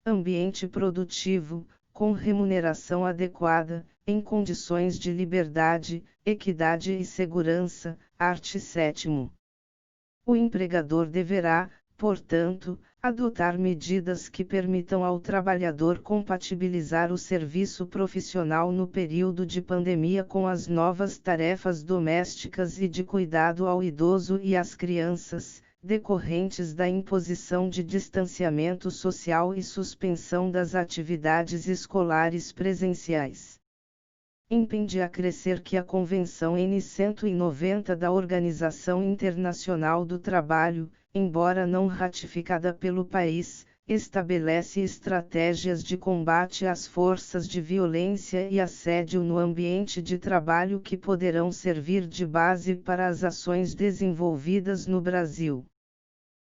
S1: ambiente produtivo, com remuneração adequada, em condições de liberdade, equidade e segurança, art. 7º. O empregador deverá, portanto, adotar medidas que permitam ao trabalhador compatibilizar o serviço profissional no período de pandemia com as novas tarefas domésticas e de cuidado ao idoso e às crianças, decorrentes da imposição de distanciamento social e suspensão das atividades escolares presenciais. Impende acrescer que a Convenção N. 190 da Organização Internacional do Trabalho, embora não ratificada pelo país, estabelece estratégias de combate às forças de violência e assédio no ambiente de trabalho que poderão servir de base para as ações desenvolvidas no Brasil.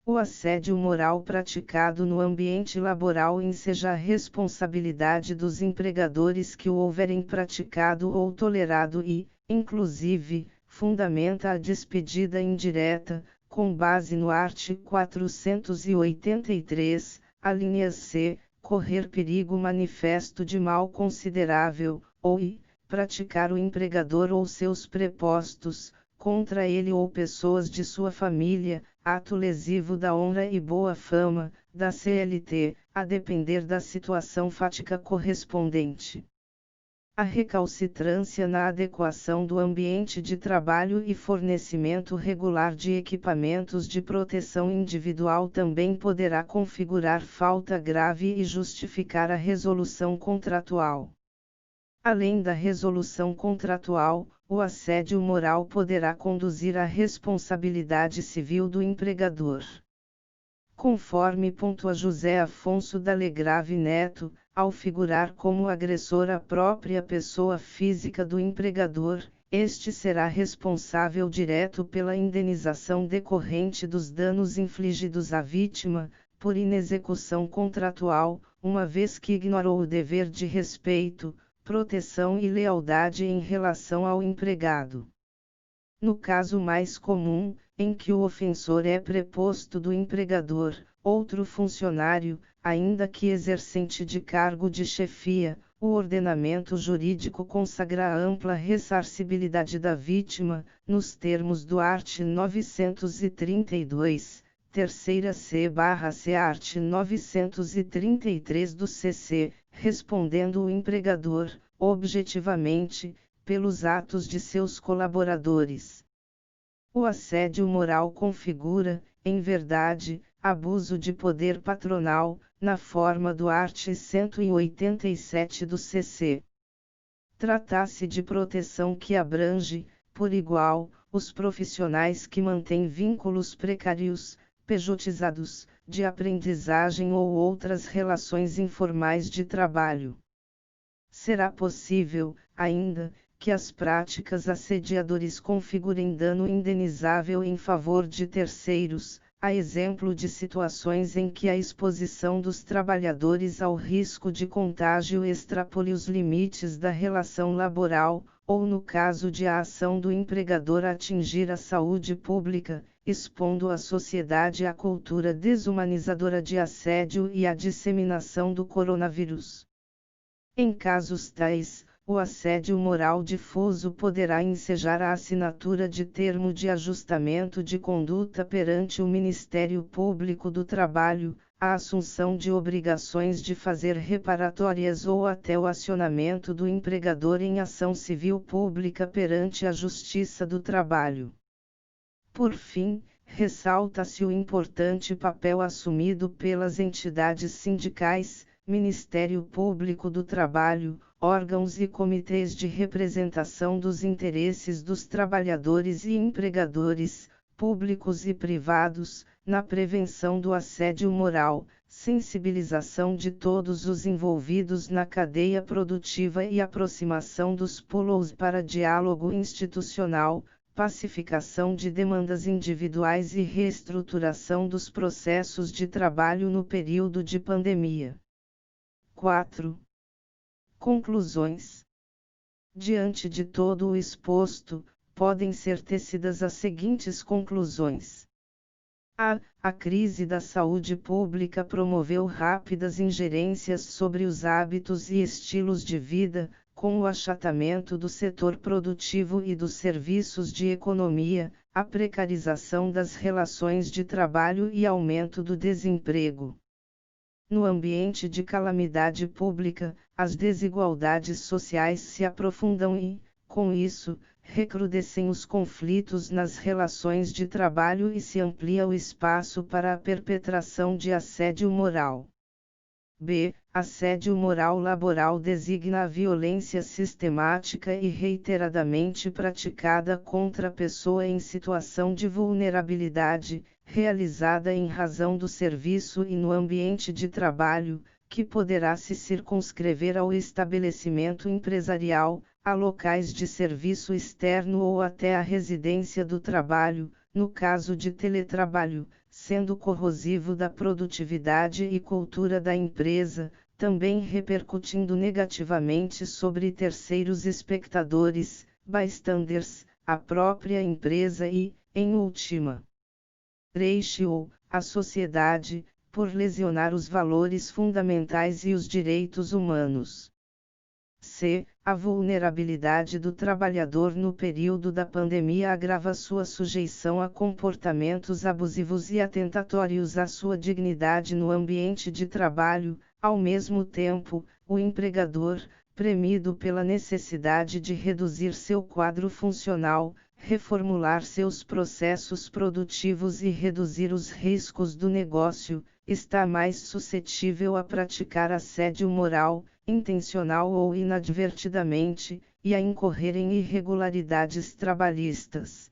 S1: O assédio moral praticado no ambiente laboral enseja a responsabilidade dos empregadores que o houverem praticado ou tolerado e, inclusive, fundamenta a despedida indireta, com base no art. 483, alíneas c, correr perigo manifesto de mal considerável, ou i, praticar o empregador ou seus prepostos, contra ele ou pessoas de sua família, ato lesivo da honra e boa fama, da CLT, a depender da situação fática correspondente. A recalcitrância na adequação do ambiente de trabalho e fornecimento regular de equipamentos de proteção individual também poderá configurar falta grave e justificar a resolução contratual. Além da resolução contratual, o assédio moral poderá conduzir à responsabilidade civil do empregador. Conforme pontua José Afonso da Legrave Neto, ao figurar como agressor a própria pessoa física do empregador, este será responsável direto pela indenização decorrente dos danos infligidos à vítima, por inexecução contratual, uma vez que ignorou o dever de respeito, proteção e lealdade em relação ao empregado. No caso mais comum, em que o ofensor é preposto do empregador, outro funcionário, ainda que exercente de cargo de chefia, o ordenamento jurídico consagra a ampla ressarcibilidade da vítima, nos termos do art. 932, terceira C/C art. 933 do CC, respondendo o empregador, objetivamente, pelos atos de seus colaboradores. O assédio moral configura, em verdade, abuso de poder patronal, na forma do art. 187 do CC. Trata-se de proteção que abrange, por igual, os profissionais que mantêm vínculos precários, pejotizados, de aprendizagem ou outras relações informais de trabalho. Será possível, ainda, que as práticas assediadoras configurem dano indenizável em favor de terceiros, a exemplo de situações em que a exposição dos trabalhadores ao risco de contágio extrapole os limites da relação laboral, ou no caso de a ação do empregador atingir a saúde pública, expondo a sociedade à cultura desumanizadora de assédio e à disseminação do coronavírus. Em casos tais, o assédio moral difuso poderá ensejar a assinatura de termo de ajustamento de conduta perante o Ministério Público do Trabalho, a assunção de obrigações de fazer reparatórias ou até o acionamento do empregador em ação civil pública perante a Justiça do Trabalho. Por fim, ressalta-se o importante papel assumido pelas entidades sindicais, Ministério Público do Trabalho, órgãos e comitês de representação dos interesses dos trabalhadores e empregadores, públicos e privados, na prevenção do assédio moral, sensibilização de todos os envolvidos na cadeia produtiva e aproximação dos polos para diálogo institucional, pacificação de demandas individuais e reestruturação dos processos de trabalho no período de pandemia. 4. Conclusões. Diante de todo o exposto, podem ser tecidas as seguintes conclusões. A crise da saúde pública promoveu rápidas ingerências sobre os hábitos e estilos de vida, com o achatamento do setor produtivo e dos serviços de economia, a precarização das relações de trabalho e aumento do desemprego. No ambiente de calamidade pública, as desigualdades sociais se aprofundam e, com isso, recrudescem os conflitos nas relações de trabalho e se amplia o espaço para a perpetração de assédio moral. B. Assédio moral laboral designa a violência sistemática e reiteradamente praticada contra a pessoa em situação de vulnerabilidade, realizada em razão do serviço e no ambiente de trabalho, que poderá se circunscrever ao estabelecimento empresarial, a locais de serviço externo ou até à residência do trabalho, no caso de teletrabalho, sendo corrosivo da produtividade e cultura da empresa, também repercutindo negativamente sobre terceiros espectadores, bystanders, a própria empresa e, em última ratio, a sociedade, por lesionar os valores fundamentais e os direitos humanos. C. A vulnerabilidade do trabalhador no período da pandemia agrava sua sujeição a comportamentos abusivos e atentatórios à sua dignidade no ambiente de trabalho. Ao mesmo tempo, o empregador, premido pela necessidade de reduzir seu quadro funcional, reformular seus processos produtivos e reduzir os riscos do negócio, está mais suscetível a praticar assédio moral, intencional ou inadvertidamente, e a incorrer em irregularidades trabalhistas.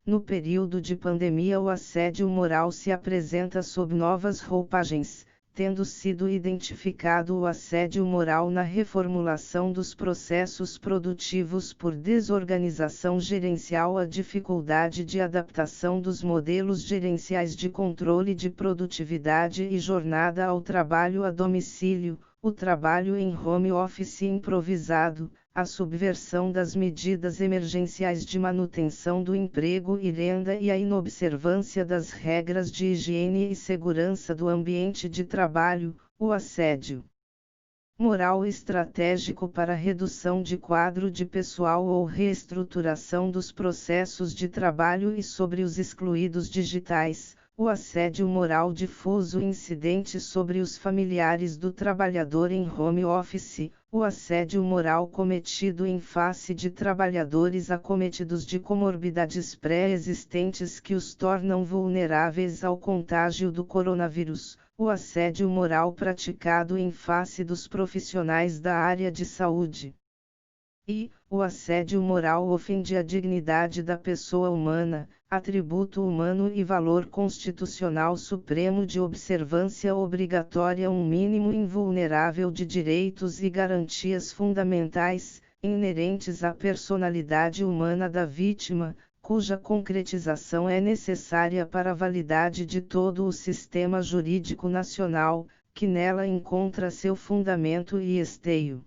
S1: No período de pandemia, o assédio moral se apresenta sob novas roupagens, tendo sido identificado o assédio moral na reformulação dos processos produtivos por desorganização gerencial, a dificuldade de adaptação dos modelos gerenciais de controle de produtividade e jornada ao trabalho a domicílio, o trabalho em home office improvisado, a subversão das medidas emergenciais de manutenção do emprego e renda e a inobservância das regras de higiene e segurança do ambiente de trabalho, o assédio moral estratégico para redução de quadro de pessoal ou reestruturação dos processos de trabalho e sobre os excluídos digitais, o assédio moral difuso incidente sobre os familiares do trabalhador em home office, o assédio moral cometido em face de trabalhadores acometidos de comorbidades pré-existentes que os tornam vulneráveis ao contágio do coronavírus, o assédio moral praticado em face dos profissionais da área de saúde. E, o assédio moral ofende a dignidade da pessoa humana, atributo humano e valor constitucional supremo de observância obrigatória, um mínimo invulnerável de direitos e garantias fundamentais, inerentes à personalidade humana da vítima, cuja concretização é necessária para a validade de todo o sistema jurídico nacional, que nela encontra seu fundamento e esteio.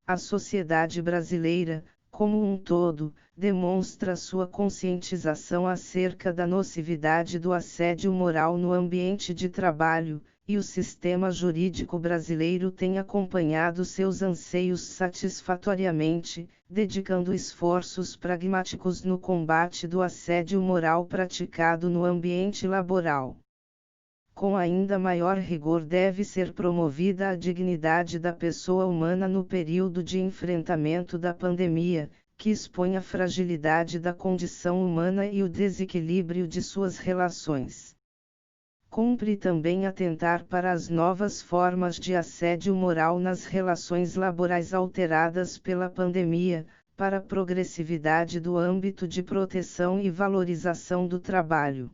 S1: A sociedade brasileira, como um todo, demonstra sua conscientização acerca da nocividade do assédio moral no ambiente de trabalho, e o sistema jurídico brasileiro tem acompanhado seus anseios satisfatoriamente, dedicando esforços pragmáticos no combate do assédio moral praticado no ambiente laboral. Com ainda maior rigor deve ser promovida a dignidade da pessoa humana no período de enfrentamento da pandemia, que expõe a fragilidade da condição humana e o desequilíbrio de suas relações. Cumpre também atentar para as novas formas de assédio moral nas relações laborais alteradas pela pandemia, para a progressividade do âmbito de proteção e valorização do trabalho.